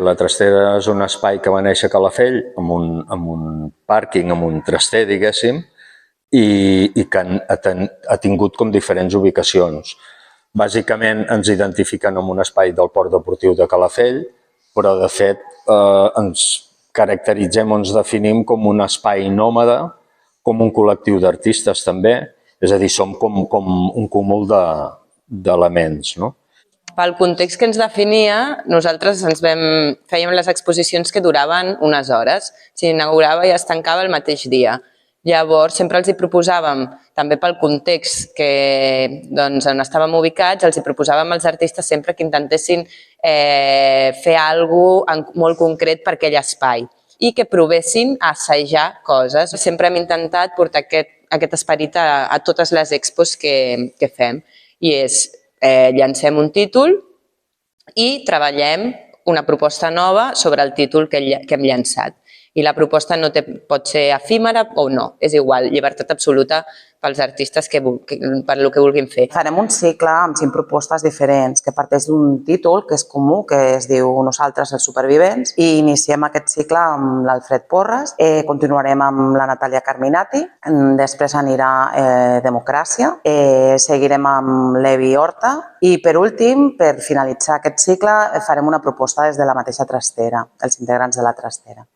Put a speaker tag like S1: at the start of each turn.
S1: La Trastera és un espai que va néixer a Calafell, amb un pàrquing, amb un traster, diguéssim, i que ha tingut com diferents ubicacions. Bàsicament ens identifiquen amb un espai del Port Deportiu de Calafell, però de fet ens caracteritzem o ens definim com un espai nòmada, com un col·lectiu d'artistes també, és a dir, som com un cúmul d'elements, no?
S2: Pel context que ens definia, nosaltres fèiem les exposicions que duraven unes hores. S'inaugurava i es tancava el mateix dia. Llavors, sempre els hi proposàvem, també pel context on estàvem ubicats, els hi proposàvem als artistes sempre que intentessin fer alguna cosa molt concret per aquell espai i que provessin a assajar coses. Sempre hem intentat portar aquest esperit a totes les expos que fem i és llancem un títol i treballem una proposta nova sobre el títol que hem llançat. I la proposta pot ser efímera o no, és igual, llibertat absoluta pels artistes per el que vulguin fer.
S3: Farem un cicle amb 5 propostes diferents que parteix d'un títol que és comú, que es diu Nosaltres els supervivents, i iniciem aquest cicle amb l'Alfred Porras, continuarem amb la Natàlia Carminati, després anirà Democràcia, seguirem amb Levi Horta i per últim, per finalitzar aquest cicle, farem una proposta des de la mateixa Trastera, els integrants de la Trastera.